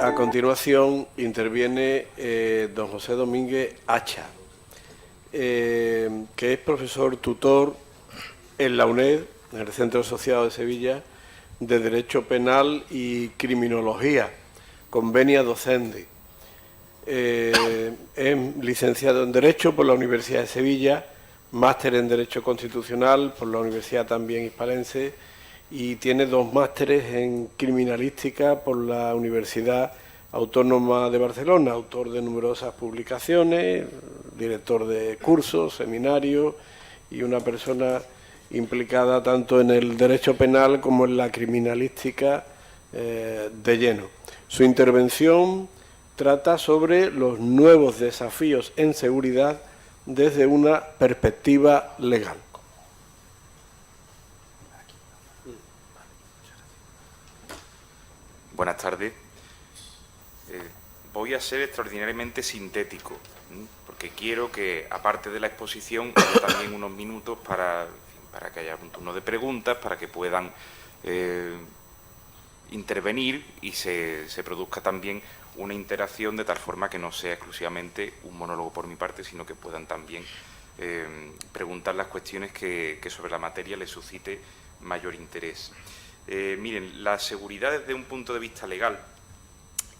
A continuación interviene don José Domínguez Hacha, que es profesor tutor en la UNED, en el Centro Asociado de Sevilla, de Derecho Penal y Criminología, convenia docente. Es licenciado en Derecho por la Universidad de Sevilla, máster en Derecho Constitucional por la Universidad también Hispalense y tiene 2 másteres en Criminalística por la Universidad Autónoma de Barcelona, autor de numerosas publicaciones, director de cursos, seminarios y una persona implicada tanto en el derecho penal como en la criminalística de lleno. Su intervención trata sobre los nuevos desafíos en seguridad desde una perspectiva legal. Buenas tardes. Voy a ser extraordinariamente sintético, porque quiero que, aparte de la exposición, haya también unos minutos para que haya un turno de preguntas, para que puedan intervenir y se produzca también una interacción de tal forma que no sea exclusivamente un monólogo por mi parte, sino que puedan también preguntar las cuestiones que sobre la materia les suscite mayor interés. Miren, la seguridad desde un punto de vista legal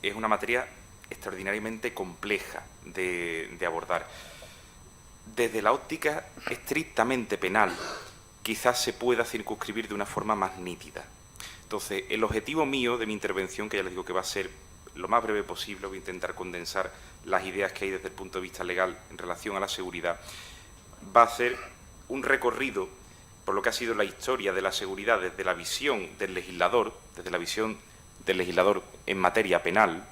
es una materia extraordinariamente compleja de abordar. Desde la óptica estrictamente penal, quizás se pueda circunscribir de una forma más nítida. Entonces, el objetivo mío de mi intervención, que ya les digo que va a ser lo más breve posible, voy a intentar condensar las ideas que hay desde el punto de vista legal en relación a la seguridad, va a ser un recorrido por lo que ha sido la historia de la seguridad desde la visión del legislador, en materia penal.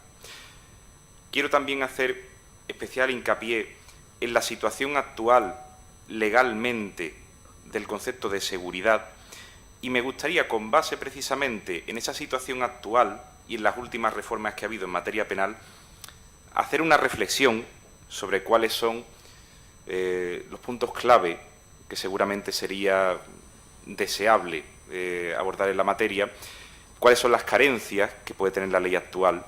Quiero también hacer especial hincapié en la situación actual legalmente del concepto de seguridad y me gustaría, con base precisamente en esa situación actual y en las últimas reformas que ha habido en materia penal, hacer una reflexión sobre cuáles son los puntos clave que seguramente sería deseable abordar en la materia, cuáles son las carencias que puede tener la ley actual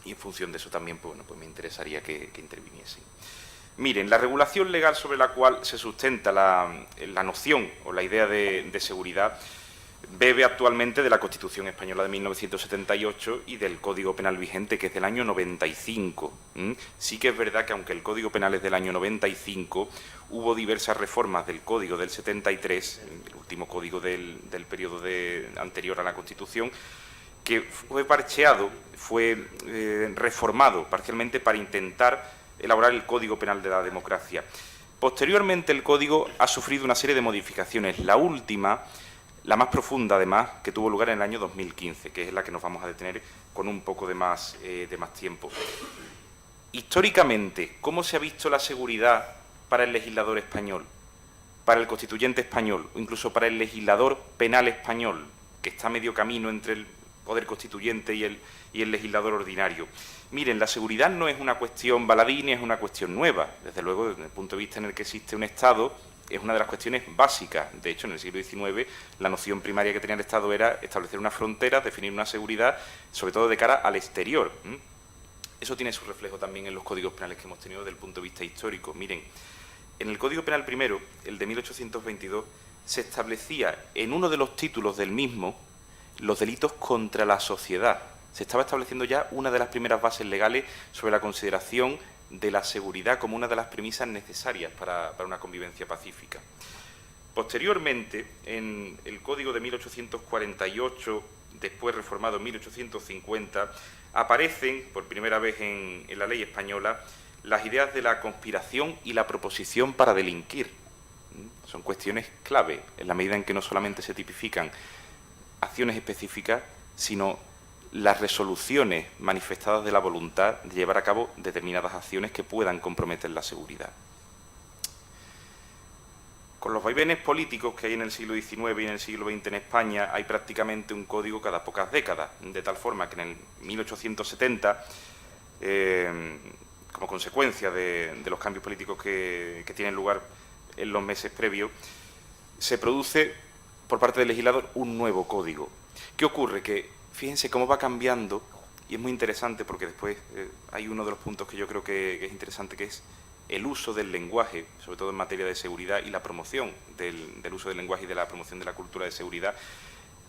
y en función de eso también pues me interesaría que interviniesen. Miren, la regulación legal sobre la cual se sustenta la noción o la idea de seguridad bebe actualmente de la Constitución Española de 1978 y del Código Penal vigente, que es del año 95. Sí que es verdad que aunque el Código Penal es del año 95, hubo diversas reformas del Código del 73, el último código del periodo anterior a la Constitución, que fue parcheado, fue reformado parcialmente para intentar elaborar el Código Penal de la democracia. Posteriormente, el Código ha sufrido una serie de modificaciones. La última, la más profunda, además, que tuvo lugar en el año 2015, que es la que nos vamos a detener con un poco de más tiempo. Históricamente, ¿cómo se ha visto la seguridad para el legislador español, para el constituyente español, o incluso para el legislador penal español, que está a medio camino entre el poder constituyente y el legislador ordinario? Miren, la seguridad no es una cuestión baladí ni es una cuestión nueva. Desde luego, desde el punto de vista en el que existe un Estado, es una de las cuestiones básicas. De hecho, en el siglo XIX, la noción primaria que tenía el Estado era establecer unas fronteras, definir una seguridad, sobre todo de cara al exterior. Eso tiene su reflejo también en los códigos penales que hemos tenido desde el punto de vista histórico. Miren, en el Código Penal primero, el de 1822, se establecía en uno de los títulos del mismo los delitos contra la sociedad. Se estaba estableciendo ya una de las primeras bases legales sobre la consideración de la seguridad como una de las premisas necesarias para una convivencia pacífica. Posteriormente, en el Código de 1848, después reformado en 1850, aparecen por primera vez en la ley española las ideas de la conspiración y la proposición para delinquir. Son cuestiones clave en la medida en que no solamente se tipifican acciones específicas, sino las resoluciones manifestadas de la voluntad de llevar a cabo determinadas acciones que puedan comprometer la seguridad. Con los vaivenes políticos que hay en el siglo XIX y en el siglo XX en España, hay prácticamente un código cada pocas décadas, de tal forma que en el 1870, como consecuencia de los cambios políticos que tienen lugar en los meses previos, se produce por parte del legislador un nuevo código. ¿Qué ocurre? Que fíjense cómo va cambiando y es muy interesante porque después hay uno de los puntos que yo creo que es interesante, que es el uso del lenguaje, sobre todo en materia de seguridad, y la promoción del uso del lenguaje y de la promoción de la cultura de seguridad.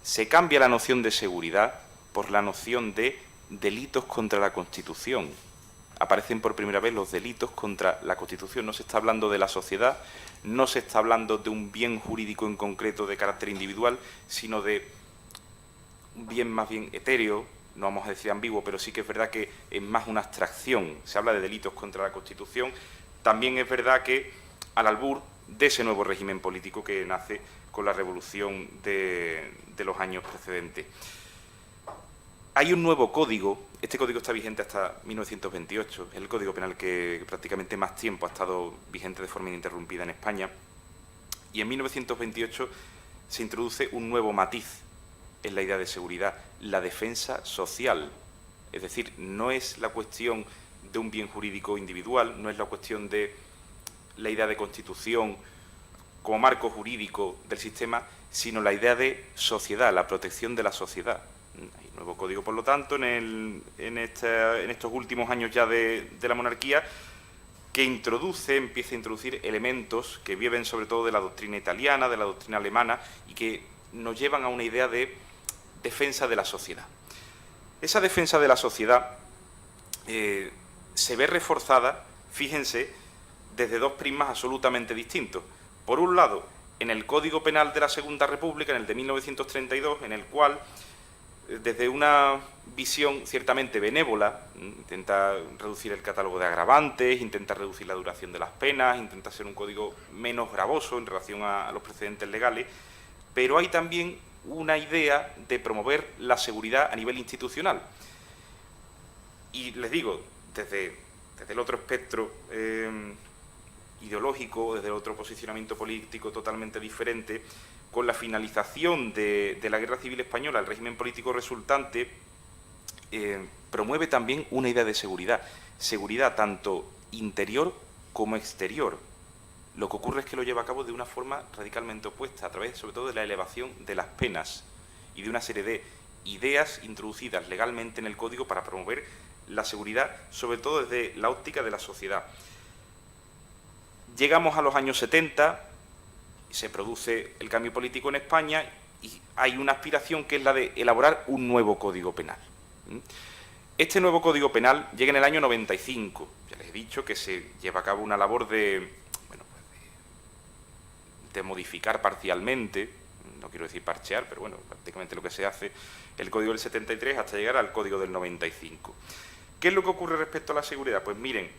Se cambia la noción de seguridad por la noción de delitos contra la Constitución. Aparecen por primera vez los delitos contra la Constitución. No se está hablando de la sociedad, no se está hablando de un bien jurídico en concreto de carácter individual, sino de un bien más bien etéreo, no vamos a decir ambiguo, pero sí que es verdad que es más una abstracción. Se habla de delitos contra la Constitución. También es verdad que al albur de ese nuevo régimen político que nace con la revolución de los años precedentes. Hay un nuevo código, este código está vigente hasta 1928, es el Código Penal que prácticamente más tiempo ha estado vigente de forma ininterrumpida en España, y en 1928 se introduce un nuevo matiz en la idea de seguridad, la defensa social. Es decir, no es la cuestión de un bien jurídico individual, no es la cuestión de la idea de Constitución como marco jurídico del sistema, sino la idea de sociedad, la protección de la sociedad. Hay un nuevo código, por lo tanto, en estos últimos años ya de la monarquía, que empieza a introducir elementos que viven sobre todo de la doctrina italiana, de la doctrina alemana, y que nos llevan a una idea de defensa de la sociedad. Esa defensa de la sociedad se ve reforzada, fíjense, desde dos prismas absolutamente distintos. Por un lado, en el Código Penal de la Segunda República, en el de 1932, en el cual, desde una visión ciertamente benévola, intenta reducir el catálogo de agravantes, intenta reducir la duración de las penas, intenta ser un código menos gravoso en relación a los precedentes legales, pero hay también una idea de promover la seguridad a nivel institucional. Y les digo, desde el otro espectro ideológico, desde el otro posicionamiento político totalmente diferente, con la finalización de la Guerra Civil Española, el régimen político resultante promueve también una idea de seguridad tanto interior como exterior. Lo que ocurre es que lo lleva a cabo de una forma radicalmente opuesta, a través sobre todo de la elevación de las penas y de una serie de ideas introducidas legalmente en el Código para promover la seguridad, sobre todo desde la óptica de la sociedad. Llegamos a los años 70, se produce el cambio político en España y hay una aspiración que es la de elaborar un nuevo Código Penal. Este nuevo Código Penal llega en el año 95. Ya les he dicho que se lleva a cabo una labor de modificar parcialmente, no quiero decir parchear, pero bueno, prácticamente lo que se hace, el Código del 73 hasta llegar al Código del 95. ¿Qué es lo que ocurre respecto a la seguridad? Pues miren,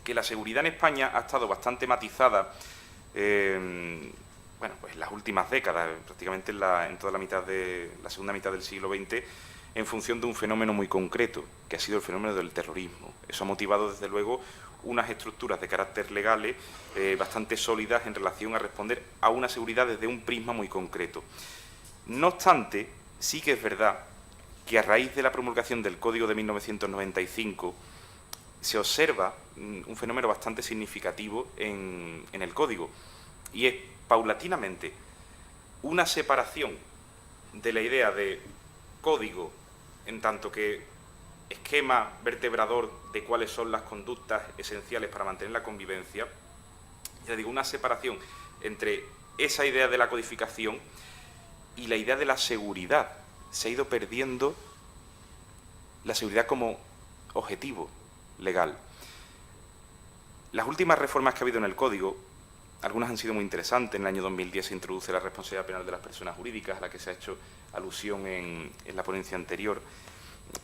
que la seguridad en España ha estado bastante matizada en las últimas décadas, prácticamente en toda la segunda mitad del siglo XX, en función de un fenómeno muy concreto, que ha sido el fenómeno del terrorismo. Eso ha motivado, desde luego, unas estructuras de carácter legales bastante sólidas en relación a responder a una seguridad desde un prisma muy concreto. No obstante, sí que es verdad que a raíz de la promulgación del Código de 1995 se observa un fenómeno bastante significativo en el Código, y es paulatinamente una separación de la idea de código en tanto que esquema vertebrador de cuáles son las conductas esenciales para mantener la convivencia. Ya digo, una separación entre esa idea de la codificación y la idea de la seguridad. Se ha ido perdiendo la seguridad como objetivo legal. Las últimas reformas que ha habido en el Código, algunas han sido muy interesantes. En el año 2010 se introduce la responsabilidad penal de las personas jurídicas, a la que se ha hecho alusión en la ponencia anterior.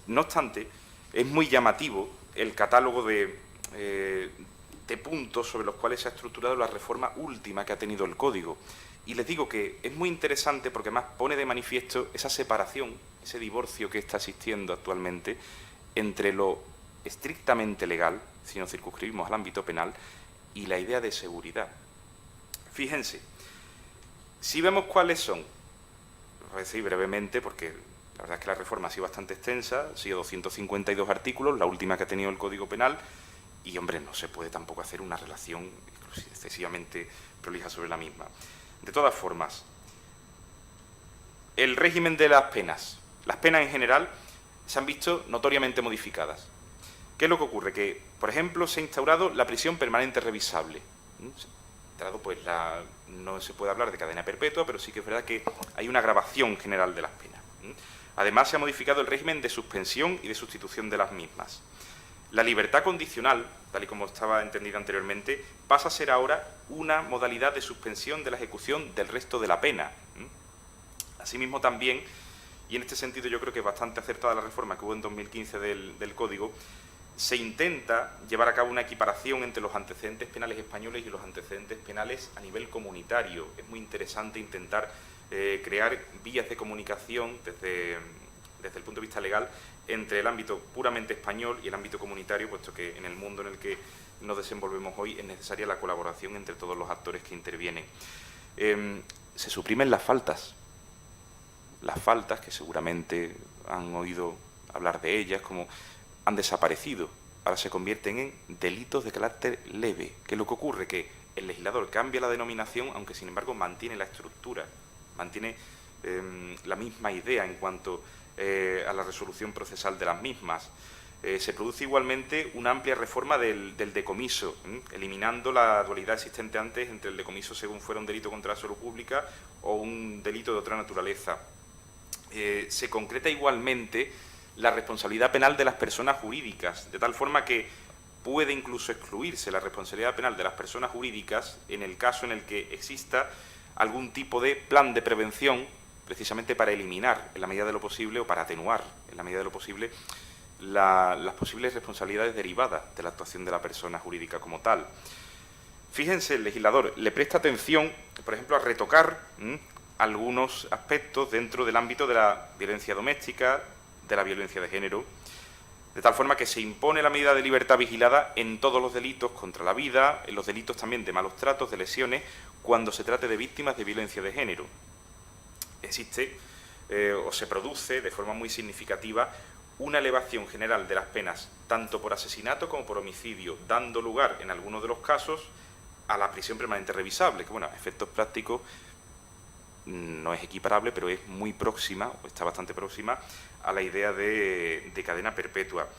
No obstante, es muy llamativo el catálogo de puntos sobre los cuales se ha estructurado la reforma última que ha tenido el Código. Y les digo que es muy interesante porque además pone de manifiesto esa separación, ese divorcio que está existiendo actualmente entre lo estrictamente legal, si nos circunscribimos al ámbito penal, y la idea de seguridad. Fíjense, si vemos cuáles son, voy a decir brevemente porque la verdad es que la reforma ha sido bastante extensa, ha sido 252 artículos, la última que ha tenido el Código Penal, y hombre, no se puede tampoco hacer una relación excesivamente prolija sobre la misma. De todas formas, el régimen de las penas en general se han visto notoriamente modificadas. ¿Qué es lo que ocurre? Que, por ejemplo, se ha instaurado la prisión permanente revisable. Pues no se puede hablar de cadena perpetua, pero sí que es verdad que hay una agravación general de las penas. Además, se ha modificado el régimen de suspensión y de sustitución de las mismas. La libertad condicional, tal y como estaba entendida anteriormente, pasa a ser ahora una modalidad de suspensión de la ejecución del resto de la pena. Asimismo también, y en este sentido yo creo que es bastante acertada la reforma que hubo en 2015 del Código, se intenta llevar a cabo una equiparación entre los antecedentes penales españoles y los antecedentes penales a nivel comunitario. Es muy interesante intentar crear vías de comunicación desde el punto de vista legal entre el ámbito puramente español y el ámbito comunitario, puesto que en el mundo en el que nos desenvolvemos hoy es necesaria la colaboración entre todos los actores que intervienen. Se suprimen las faltas que seguramente han oído hablar de ellas, como han desaparecido, ahora se convierten en delitos de carácter leve. ¿Qué es lo que ocurre? Que el legislador cambia la denominación, aunque sin embargo mantiene la estructura, mantiene la misma idea en cuanto a la resolución procesal de las mismas. Se produce igualmente una amplia reforma del decomiso, eliminando la dualidad existente antes entre el decomiso según fuera un delito contra la salud pública o un delito de otra naturaleza. Se concreta igualmente la responsabilidad penal de las personas jurídicas, de tal forma que puede incluso excluirse la responsabilidad penal de las personas jurídicas en el caso en el que exista algún tipo de plan de prevención, precisamente para eliminar, en la medida de lo posible, o para atenuar, en la medida de lo posible, las posibles responsabilidades derivadas de la actuación de la persona jurídica como tal. Fíjense, el legislador le presta atención, por ejemplo, a retocar algunos aspectos dentro del ámbito de la violencia doméstica, de la violencia de género, de tal forma que se impone la medida de libertad vigilada en todos los delitos contra la vida, en los delitos también de malos tratos, de lesiones, cuando se trate de víctimas de violencia de género. Existe o se produce de forma muy significativa una elevación general de las penas, tanto por asesinato como por homicidio, dando lugar, en algunos de los casos, a la prisión permanente revisable, que, bueno, a efectos prácticos no es equiparable, pero es muy próxima, o está bastante próxima, a la idea de cadena perpetua.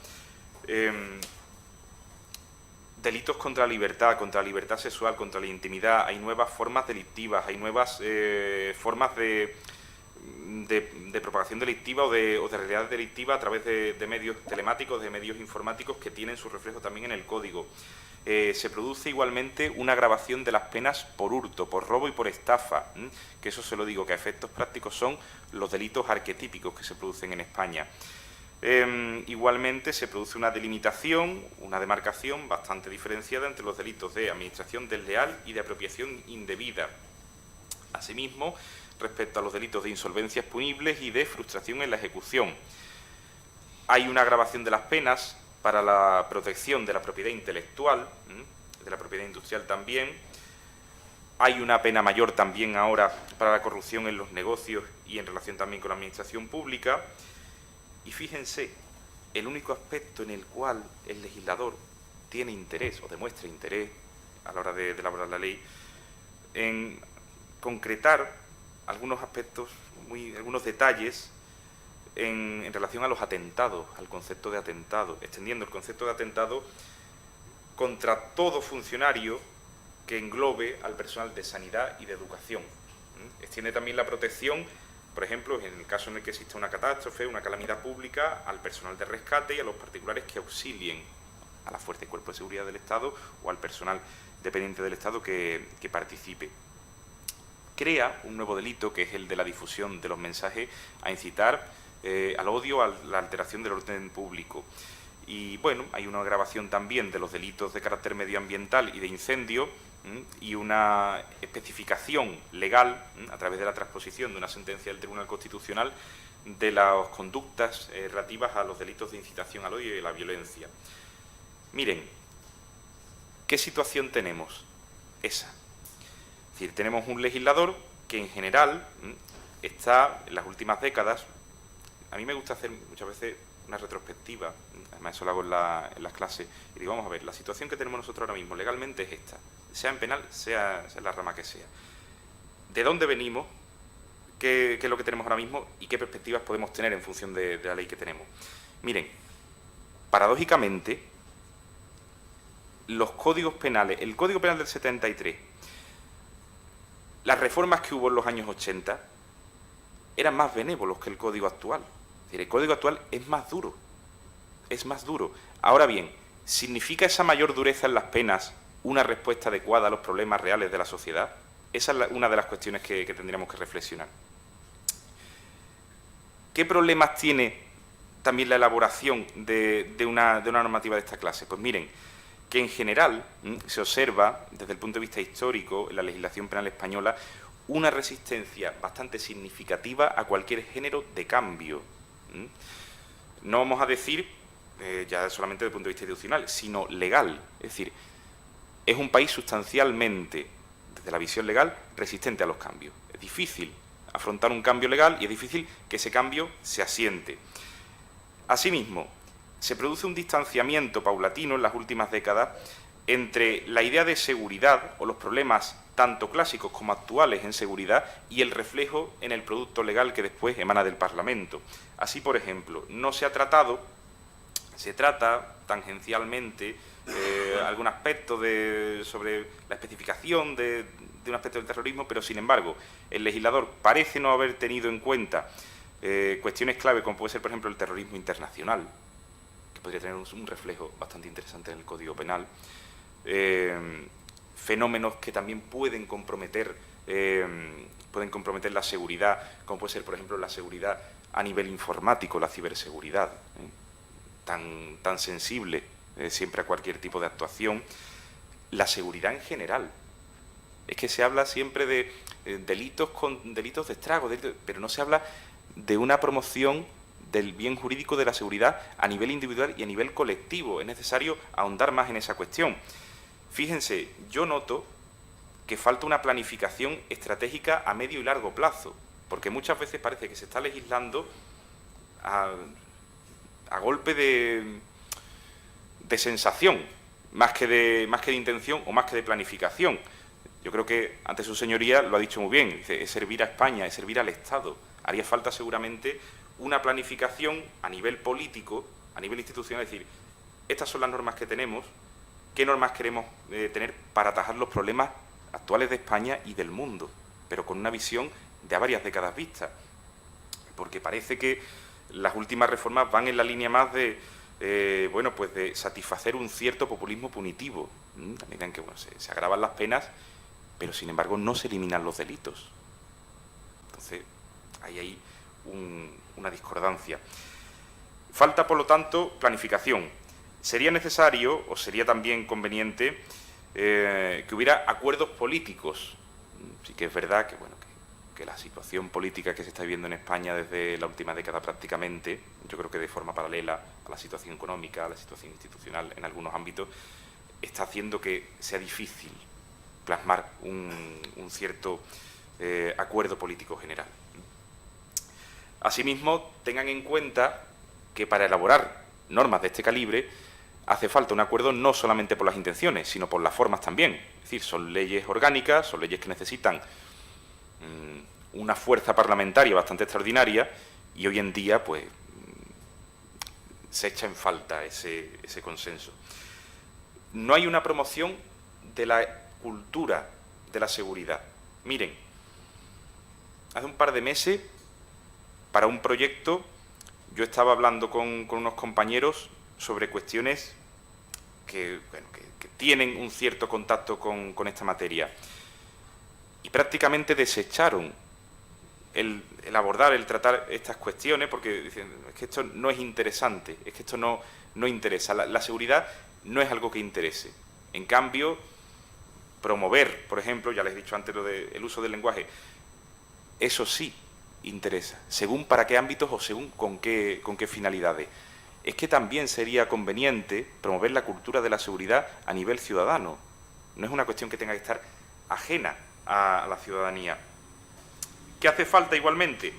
Delitos contra la libertad sexual, contra la intimidad, hay nuevas formas delictivas, hay nuevas formas de propagación delictiva o de realidad delictiva a través de medios telemáticos, de medios informáticos que tienen su reflejo también en el Código. Se produce igualmente una agravación de las penas por hurto, por robo y por estafa, que eso se lo digo, que a efectos prácticos son los delitos arquetípicos que se producen en España. Igualmente se produce una delimitación, una demarcación bastante diferenciada entre los delitos de administración desleal y de apropiación indebida. Asimismo, respecto a los delitos de insolvencias punibles y de frustración en la ejecución. Hay una agravación de las penas para la protección de la propiedad intelectual, de la propiedad industrial también. Hay una pena mayor también ahora para la corrupción en los negocios y en relación también con la administración pública. Y fíjense, el único aspecto en el cual el legislador tiene interés o demuestra interés a la hora de elaborar la ley en concretar algunos aspectos, algunos detalles en relación a los atentados, al concepto de atentado, extendiendo el concepto de atentado contra todo funcionario que englobe al personal de sanidad y de educación. Extiende también la protección, por ejemplo, en el caso en el que exista una catástrofe, una calamidad pública, al personal de rescate y a los particulares que auxilien a la Fuerza y Cuerpo de Seguridad del Estado o al personal dependiente del Estado que participe. Crea un nuevo delito, que es el de la difusión de los mensajes a incitar al odio, a la alteración del orden público. Y bueno, hay una agravación también de los delitos de carácter medioambiental y de incendio, y una especificación legal, a través de la transposición de una sentencia del Tribunal Constitucional, de las conductas relativas a los delitos de incitación al odio y a la violencia. Miren, ¿qué situación tenemos? Esa. Es decir, tenemos un legislador que en general está en las últimas décadas. A mí me gusta hacer muchas veces una retrospectiva, además eso lo hago en las clases, y digo, vamos a ver, la situación que tenemos nosotros ahora mismo legalmente es esta, sea en penal, sea en la rama que sea. ¿De dónde venimos? qué es lo que tenemos ahora mismo y qué perspectivas podemos tener en función de la ley que tenemos. Miren, paradójicamente, los códigos penales, el Código Penal del 73, las reformas que hubo en los años 80, eran más benévolos que el código actual. Es decir, el código actual es más duro. Es más duro. Ahora bien, ¿significa esa mayor dureza en las penas una respuesta adecuada a los problemas reales de la sociedad? Esa es una de las cuestiones que tendríamos que reflexionar. ¿Qué problemas tiene también la elaboración de una normativa de esta clase? Pues miren, que en general se observa, desde el punto de vista histórico, en la legislación penal española, una resistencia bastante significativa a cualquier género de cambio. No vamos a decir, ya solamente desde el punto de vista institucional, sino legal. Es decir, es un país sustancialmente, desde la visión legal, resistente a los cambios. Es difícil afrontar un cambio legal y es difícil que ese cambio se asiente. Asimismo, se produce un distanciamiento paulatino en las últimas décadas entre la idea de seguridad o los problemas tanto clásicos como actuales en seguridad y el reflejo en el producto legal que después emana del Parlamento. Así, por ejemplo, se trata tangencialmente algún aspecto sobre la especificación de un aspecto del terrorismo, pero sin embargo el legislador parece no haber tenido en cuenta cuestiones clave como puede ser, por ejemplo, el terrorismo internacional, que podría tener un reflejo bastante interesante en el Código Penal, fenómenos que también pueden comprometer la seguridad, como puede ser, por ejemplo, la seguridad a nivel informático, la ciberseguridad, tan sensible siempre a cualquier tipo de actuación, la seguridad en general. Es que se habla siempre de delitos de estrago, pero no se habla de una promoción del bien jurídico de la seguridad a nivel individual y a nivel colectivo. Es necesario ahondar más en esa cuestión. Fíjense, yo noto que falta una planificación estratégica a medio y largo plazo, porque muchas veces parece que se está legislando a golpe de sensación, más que de intención o más que de planificación. Yo creo que antes su señoría lo ha dicho muy bien, dice, es servir a España, es servir al Estado. Haría falta seguramente una planificación a nivel político, a nivel institucional, es decir, estas son las normas que tenemos, qué normas queremos tener para atajar los problemas actuales de España y del mundo, pero con una visión de a varias décadas vista, porque parece que las últimas reformas van en la línea más de satisfacer un cierto populismo punitivo, a medida en que se agravan las penas, pero sin embargo no se eliminan los delitos. Entonces, hay una discordancia. Falta, por lo tanto, planificación. Sería necesario, o sería también conveniente, que hubiera acuerdos políticos. Sí que es verdad que la situación política que se está viviendo en España desde la última década prácticamente, yo creo que de forma paralela a la situación económica, a la situación institucional en algunos ámbitos, está haciendo que sea difícil plasmar un cierto acuerdo político general. Asimismo, tengan en cuenta que para elaborar normas de este calibre hace falta un acuerdo no solamente por las intenciones, sino por las formas también. Es decir, son leyes orgánicas, son leyes que necesitan una fuerza parlamentaria bastante extraordinaria y hoy en día pues se echa en falta ese consenso. No hay una promoción de la cultura de la seguridad. Miren, hace un par de meses, para un proyecto, yo estaba hablando con unos compañeros sobre cuestiones que tienen un cierto contacto con esta materia. Y prácticamente desecharon el abordar, el tratar estas cuestiones, porque dicen, es que esto no es interesante, es que esto no interesa. La seguridad no es algo que interese. En cambio, promover, por ejemplo, ya les he dicho antes lo del uso del lenguaje, eso sí interesa, según para qué ámbitos o según con qué finalidades. Es que también sería conveniente promover la cultura de la seguridad a nivel ciudadano. No es una cuestión que tenga que estar ajena a la ciudadanía. ¿Qué hace falta igualmente?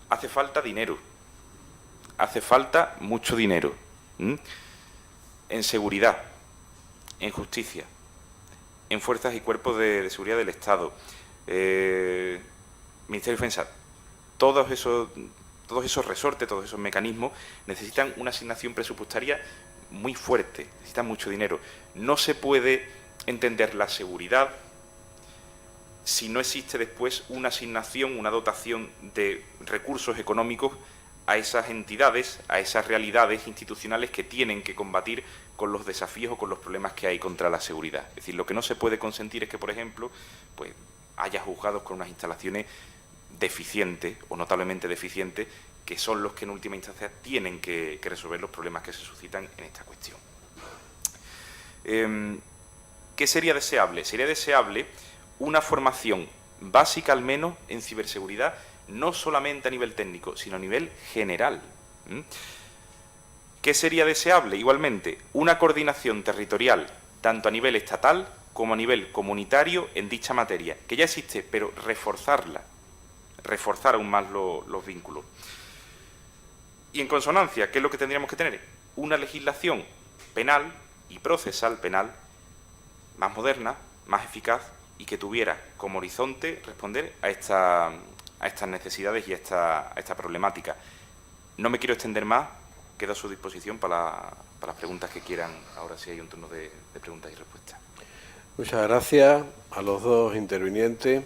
Hace falta dinero. Hace falta mucho dinero. En seguridad, en justicia, en fuerzas y cuerpos de seguridad del Estado. Ministerio de Defensa, todos esos resortes, todos esos mecanismos necesitan una asignación presupuestaria muy fuerte, necesitan mucho dinero. No se puede entender la seguridad si no existe después una asignación, una dotación de recursos económicos a esas entidades, a esas realidades institucionales que tienen que combatir con los desafíos o con los problemas que hay contra la seguridad. Es decir, lo que no se puede consentir es que, por ejemplo, pues haya juzgados con unas instalaciones deficientes o notablemente deficientes, que son los que en última instancia tienen que resolver los problemas que se suscitan en esta cuestión. ¿Qué sería deseable? Sería deseable una formación básica al menos en ciberseguridad, no solamente a nivel técnico, sino a nivel general. ¿Qué sería deseable? Igualmente, una coordinación territorial, tanto a nivel estatal como a nivel comunitario en dicha materia, que ya existe, pero reforzarla, reforzar aún más los vínculos. Y en consonancia, ¿qué es lo que tendríamos que tener? Una legislación penal y procesal penal más moderna, más eficaz y que tuviera como horizonte responder a estas necesidades y a esta problemática. No me quiero extender más, quedo a su disposición para las preguntas que quieran. Ahora sí hay un turno de preguntas y respuestas. Muchas gracias a los dos intervinientes.